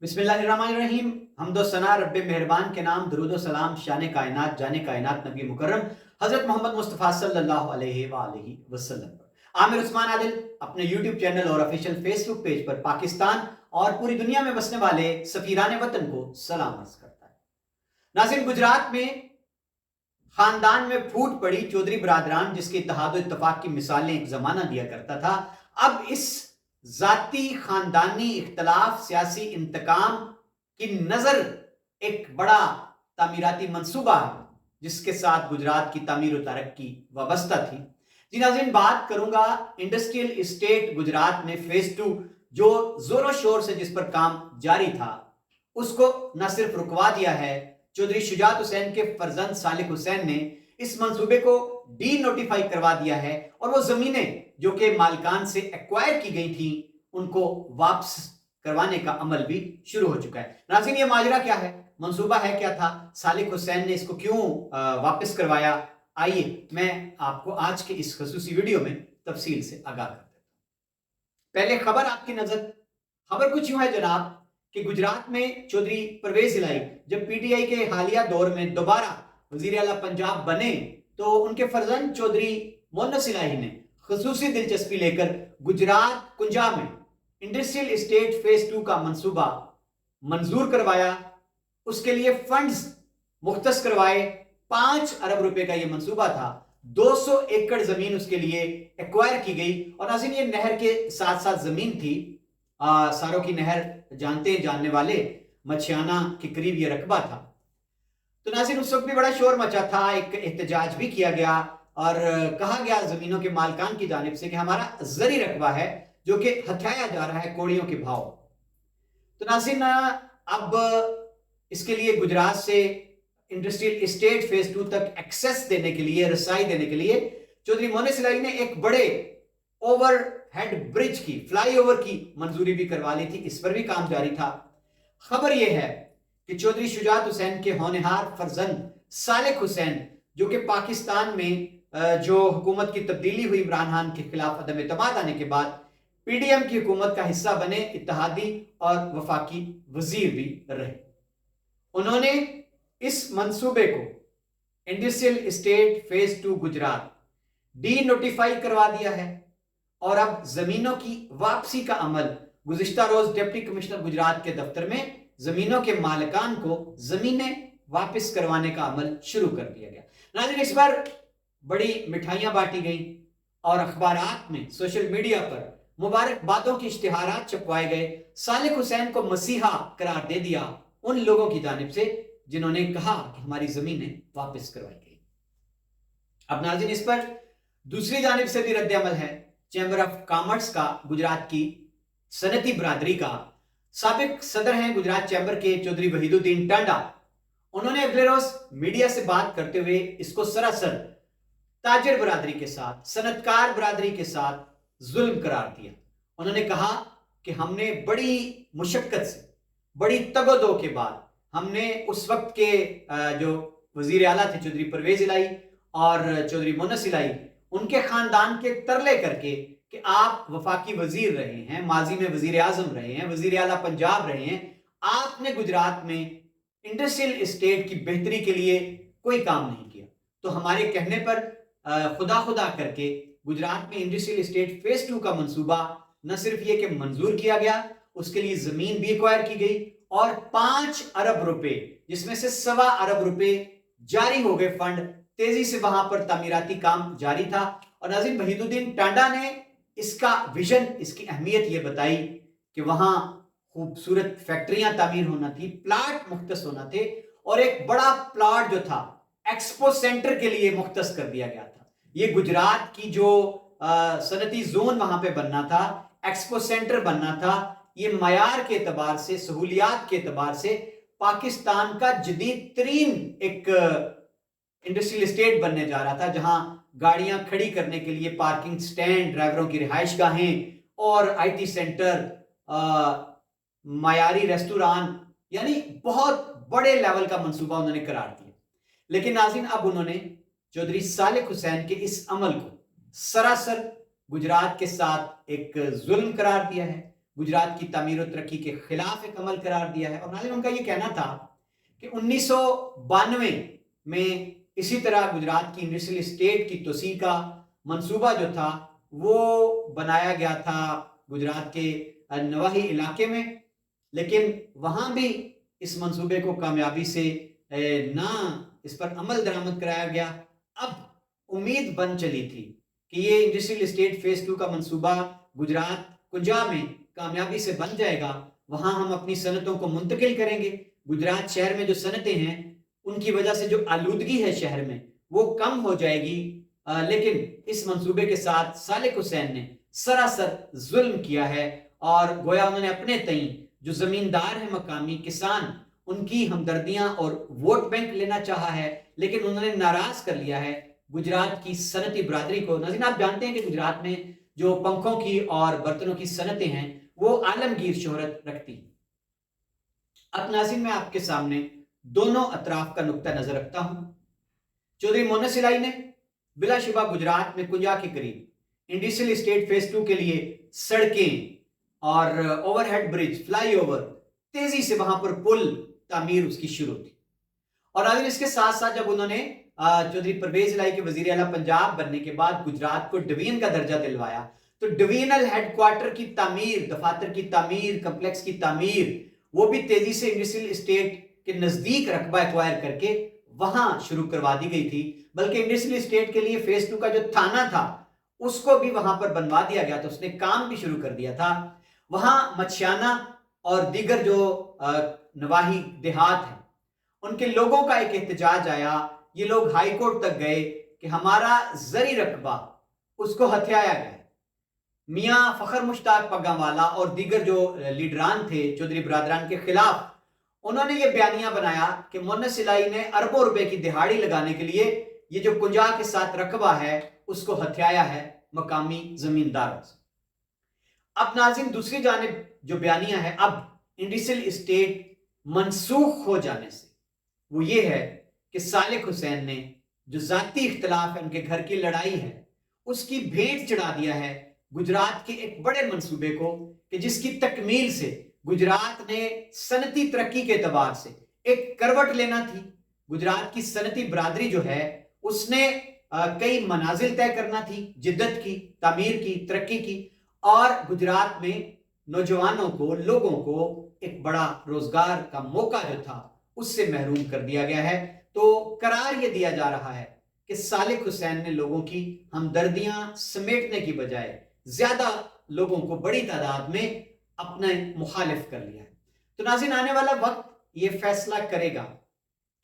बिस्मिल्लाहिर्रहमानिर्रहीम। हम्दो सना रब्बे मेहरबान के नाम, दरूद सलाम शान कायनात जाने कायनात नबी मुकर्रम हजरत मोहम्मद मुस्तफ़ा सल्लल्लाहु अलैहि वसल्लम पर। आमिर उस्मान आदिल अपने यूट्यूब चैनल और ऑफिशियल फेसबुक पेज पर पाकिस्तान और पूरी दुनिया में बसने वाले सफीरान वतन को सलाम अर्ज करता है। नाज़रीन, गुजरात में खानदान में फूट पड़ी चौधरी बरादरान, जिसके इत्तेहाद और इत्तफाक की मिसालें एक जमाना दिया करता था, अब इस जाती खानदानी इख्तलाफ सियासी इंतकाम की नजर एक बड़ा तामीराती मंसूबा है जिसके साथ गुजरात की तामीर और तरक्की वाबस्ता थी। जी नाज़रीन, बात करूंगा इंडस्ट्रियल इस्टेट गुजरात में फेज 2 जो जोरों शोर से जिस पर काम जारी था उसको न सिर्फ रुकवा दिया है, चौधरी शुजात हुसैन के फर्जंद सालिक हुसैन ने इस मंसूबे को डी नोटिफाई करवा दिया है और वो जमीनें जो कि मालिकान से एक्वायर की गई थी उनको वापस करवाने का अमल भी शुरू हो चुका है। नाज़रीन, ये माजरा क्या है, मंसूबा है क्या था, सालिक हुसैन ने इसको क्यों वापस करवाया, आइए मैं आपको आज के इस खसूसी वीडियो में तफसील से आगाह कर देता हूं। पहले खबर आपकी नजर, खबर कुछ यूं है जनाब कि गुजरात में चौधरी परवेज इलाही जब पीटीआई के हालिया दौर में दोबारा वजीर आला पंजाब बने तो उनके फर्जंद चौधरी मोहन्नस इलाही ने खसूसी दिलचस्पी लेकर गुजरात कुंजा में इंडस्ट्रियल इस्टेट फेज 2 का मंसूबा मंजूर करवाया। उसके लिए फंड्स मुख्तस करवाए। 5 अरब रुपए का यह मंसूबा था। 200 एकड़ जमीन उसके लिए एक्वायर की गई और नाज़रीन ये नहर के साथ साथ जमीन थी। सारों की नहर जानते हैं जानने वाले, मछियाना के करीब यह रकबा था। तो नाज़रीन उस वक्त भी बड़ा शोर मचा था, एक एहतजाज भी किया गया और कहा गया जमीनों के मालकान की जानिब से कि हमारा जरी रकबा है जो कि हथियाया जा रहा है कोड़ियों के भाव। तो नाज़रीन अब इसके लिए गुजरात से इंडस्ट्रियल इस्टेट फेज 2 तक एक्सेस देने के लिए, रसाई देने के लिए चौधरी मोहन्नस इलाही ने एक बड़े ओवरहेड ब्रिज की, फ्लाईओवर की मंजूरी भी करवा ली थी। इस पर भी काम जारी था। खबर यह है कि चौधरी शुजात हुसैन के होनहार फर्जंद सालिक हुसैन जो कि पाकिस्तान में जो हुकूमत की तब्दीली हुई इमरान खान के खिलाफ अदम एतमाद आने के बाद पीडीएम की हुकूमत का हिस्सा बने, इत्तेहादी और वफाकी वजीर भी रहे। उन्होंने इस मंसूबे को industrial estate phase 2 Gujarat D notify करवा दिया है और अब जमीनों की वापसी का अमल गुज़िश्ता रोज डिप्टी कमिश्नर गुजरात के दफ्तर में जमीनों के मालिकान को जमीनें वापस करवाने का अमल शुरू कर दिया गया। नाज़रीन, इस पर बड़ी मिठाइयां बांटी गई और अखबारात में, सोशल मीडिया पर मुबारकबादों के इश्तिहारात छपवाए गए। सालिक हुसैन को मसीहा करार दे दिया उन लोगों की जानिब से जिन्होंने कहा कि हमारी जमीनें वापस करवाई गई। अब नाज़रीन इस पर दूसरी जानिब से भी रद्द अमल है। चैम्बर ऑफ कॉमर्स का, गुजरात की सनती बरादरी का साबिक सदर हैं गुजरात चैम्बर के चौधरी वहीदुद्दीन टांडा, उन्होंने अगले रोज मीडिया से बात करते हुए इसको सरासर ताजर बरादरी के साथ, सनतकार बरादरी के साथ जुल्म करार दिया। उन्होंने कहा कि हमने बड़ी मुशक्कत से, बड़ी तगोदो के बाद हमने उस वक्त के जो वजीर आला थे चौधरी परवेज इलाही और चौधरी मोहन्नस इलाही, उनके खानदान के तरले करके कि आप वफाकी वजीर रहे हैं, माजी में वजीर आजम रहे हैं, वजीर आला पंजाब रहे हैं, आपने गुजरात में इंडस्ट्रियल इस्टेट की बेहतरी के लिए कोई काम नहीं किया। तो हमारे कहने पर खुदा करके गुजरात में इंडस्ट्रियल इस्टेट फेज 2 का मंसूबा न सिर्फ ये कि मंजूर किया गया, उसके लिए जमीन भी एक्वायर की गई और 5 अरब रुपए जिसमें से 1.25 अरब रुपए जारी हो गए फंड, तेजी से वहां पर तामीराती काम जारी था। और नाज़रीन वहीदुद्दीन टांडा ने इसका विजन, इसकी अहमियत यह बताई कि वहां खूबसूरत फैक्ट्रियां तामीर होना थी, प्लाट मुख्तस होना थे और एक बड़ा प्लाट जो था एक्सपो सेंटर के लिए मुख्तस कर दिया गया था। यह गुजरात की जो सनती जोन वहां पे बनना था, एक्सपो सेंटर बनना था, ये मयार के एतबार से, सहूलियात के एतबार से पाकिस्तान का जदीद तरीन एक इंडस्ट्रियल इस्टेट बनने जा रहा था, जहां गाड़ियां खड़ी करने के लिए पार्किंग स्टैंड, ड्राइवरों की रिहाइश गाहें और आईटी सेंटर, मायारी रेस्टोरेंट, यानी बहुत बड़े लेवल का मंसूबा उन्होंने करार दिया। लेकिन नाज़रीन अब उन्होंने चौधरी सालिक हुसैन के इस अमल को सरासर गुजरात के साथ एक जुल्म करार दिया है। गुजरात की तामीर और तरक्की के खिलाफ एक अमल करार दिया है। और नाज़रीन, उनका ये कहना था कि 1992 में इसी तरह गुजरात की इंडस्ट्रियल स्टेट की तोसी का मंसूबा जो था वो बनाया गया था गुजरात के नवाही इलाके में, लेकिन वहां भी इस मंसूबे को कामयाबी से ना इस पर अमल दरामद कराया गया। अब उम्मीद बन चली थी कि ये इंडस्ट्रियल स्टेट फेज 2 का मंसूबा गुजरात कुंजा में कामयाबी से बन जाएगा, वहां हम अपनी सनतों को मुंतकिल करेंगे। गुजरात शहर में जो सनतें हैं उनकी वजह से जो आलूदगी है शहर में वो कम हो जाएगी। लेकिन इस मंसूबे के साथ सालिक हुसैन ने सरासर जुल्म किया है और गोया उन्होंने अपने तई जो जमींदार है मकामी किसान उनकी हमदर्दियां और वोट बैंक लेना चाहा है, लेकिन उन्होंने नाराज कर लिया है गुजरात की सनती बरादरी को। नाज़रीन, आप जानते हैं कि गुजरात में जो पंखों की और बर्तनों की सनतें हैं वो आलमगीर शोहरत रखती। अब नाज़रीन, मैं आपके सामने दोनों अतराफ का नुक्ता नजर रखता हूं। चौधरी मोहम्मद सिलाई ने बिलाशुबा गुजरात में कुंजा के करीब इंडस्ट्रियल स्टेट फेज 2 के लिए सड़कें और ओवरहेड ब्रिज, फ्लाईओवर, तेजी से वहां पर पुल तामीर उसकी शुरू थी। और आज इसके साथ साथ जब उन्होंने चौधरी परवेज इलाही के वजीर आला पंजाब बनने के बाद गुजरात को डिवीजन का दर्जा दिलवाया, तो डिवीजनल हेडक्वार्टर की तामीर, दफातर की तामीर, कम्प्लेक्स की तामीर, वो भी तेजी से इंडस्ट्रियल स्टेट के नजदीक रकबा एक्वायर करके वहां शुरू करवा दी गई थी। बल्कि इंडस्ट्रियल स्टेट के लिए फेज 2 का जो थाना था उसको भी वहां पर बनवा दिया गया था, उसने काम भी शुरू कर दिया था। वहां मच्छियाना और दीगर जो नवाही देहात हैं उनके लोगों का एक एहतजाज आया। ये लोग हाई कोर्ट तक गए कि हमारा जरी रकबा उसको हथियाया गया। मियां फखर मुश्ताक पग्गावाला और दीगर जो लीडरान थे चौधरी बरादरान के खिलाफ, उन्होंने ये बयानिया बनाया कि मोहम्मद सिलाई ने अरबों रुपए की दिहाड़ी लगाने के लिए ये जो कुंजा के साथ रकबा है उसको हथियाया है मकामी जमींदारों से। अब नाज़रीन, दूसरी जानिब जो बयानिया है अब इंडस्ट्रियल स्टेट मनसूख हो जाने से, वो ये है कि सालिक हुसैन ने जो जाती इख्तिलाफ है, उनके घर की लड़ाई है, उसकी भेंट चढ़ा दिया है गुजरात के एक बड़े मंसूबे को कि जिसकी तकमील से गुजरात ने सनती तरक्की के एतबार से एक करवट लेना थी। गुजरात की सनती बरादरी जो है उसने कई मनाजिल तय करना थी, जिद्दत की, तामीर की, तरक्की की, और गुजरात में नौजवानों को, लोगों को एक बड़ा रोजगार का मौका जो था उससे महरूम कर दिया गया है। तो करार यह दिया जा रहा है कि सालिक हुसैन ने लोगों की हमदर्दियां समेटने की बजाय ज्यादा लोगों को बड़ी तादाद में अपने मुखालिफ कर लिया है। तो नाज़रीन, आने वाला वक्त ये फैसला करेगा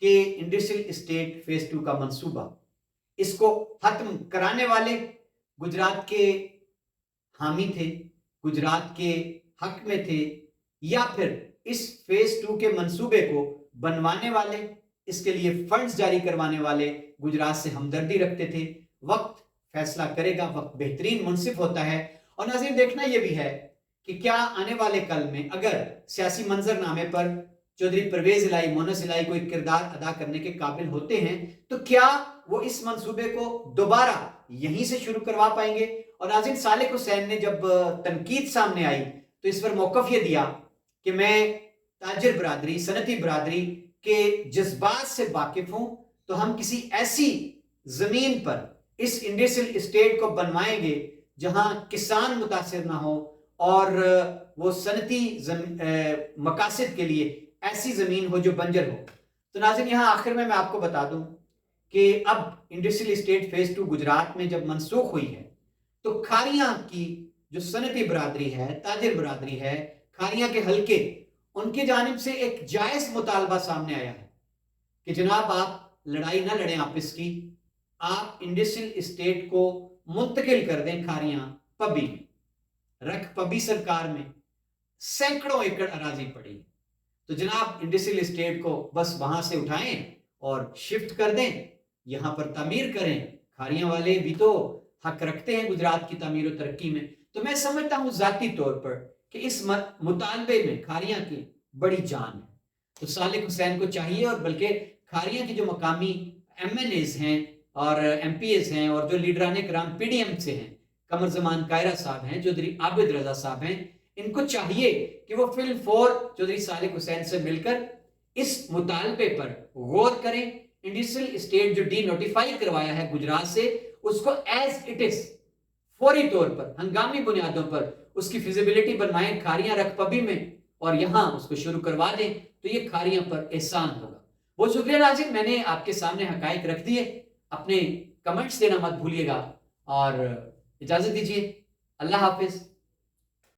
कि इंडस्ट्रियल स्टेट फेज 2 का मंसूबा, इसको खत्म कराने वाले गुजरात के हामी थे, गुजरात के हक में थे, या फिर इस फेज 2 के मंसूबे को बनवाने वाले, इसके लिए फंड्स जारी करवाने वाले गुजरात से हमदर्दी रखते थे। वक्त फैसला करेगा, वक्त बेहतरीन मुनसिफ होता है। और नाज़रीन, देखना यह भी है कि क्या आने वाले कल में अगर सियासी मंजरनामे पर चौधरी परवेज इलाही, मोहम्मद इलाही कोई किरदार अदा करने के काबिल होते हैं तो क्या वो इस मंसूबे को दोबारा यहीं से शुरू करवा पाएंगे। और नाज़रीन, सालिक हुसैन ने जब तनकीद सामने आई तो इस पर मौकफ ये दिया कि मैं ताजिर बरादरी, सनती बरादरी के जज्बात से वाकिफ हूं, तो हम किसी ऐसी जमीन पर इस इंडस्ट्रियल स्टेट को बनवाएंगे जहां किसान मुतासिर ना हो और वो सनती मकासद के लिए ऐसी जमीन हो जो बंजर हो। तो नाज़रीन, यहां आखिर में मैं आपको बता दूं कि अब इंडस्ट्रियल स्टेट फेज 2 गुजरात में जब मनसूख हुई है तो खारियां की जो सनती बरादरी है, ताजिर बरादरी है, खारियां के हल्के, उनकी जानिब से एक जायज मुतालबा सामने आया है कि जनाब आप लड़ाई ना लड़ें आपस की, आप इंडस्ट्रियल स्टेट को मुंतकिल कर दें खारियां पबी में। रख पबी सरकार में सैकड़ों एकड़ अराजी पड़ी, तो जनाब इंडस्ट्रियल स्टेट को बस वहां से उठाएं और शिफ्ट कर दें, यहां पर तामीर करें। खारियां वाले भी तो हक रखते हैं गुजरात की तामीर और तरक्की में। तो मैं समझता हूं जाती तौर पर कि इस मुतालबे में खारियां की बड़ी जान है। तो सालिक हुसैन को चाहिए, और बल्कि खारियां की जो मकामी MNAs हैं और MPAs हैं और जो लीडरान कराम PDM से हैं, कमर जमान कायरा साहब हैं, चौधरी आबिद रजा साहब हैं, ان کو چاہیے کہ وہ فی الفور چودھری صالح حسین سے مل کر اس مطالبے پر غور کریں. انڈسٹریل اسٹیٹ جو ڈی نوٹیفائی کروایا ہے گجرات سے, اس کو ایز اٹ از فوری طور پر ہنگامی بنیادوں پر اس کی فیزیبلٹی بنوائیں کھاریاں رقبی میں, اور یہاں اس کو شروع کروا دیں, تو یہ کھاریاں پر احسان ہوگا. بہت شکریہ ناظرین, میں نے آپ کے سامنے حقائق رکھ دیے. اپنے کمنٹس دینا مت بھولیے گا, اور اجازت دیجیے. اللہ حافظ.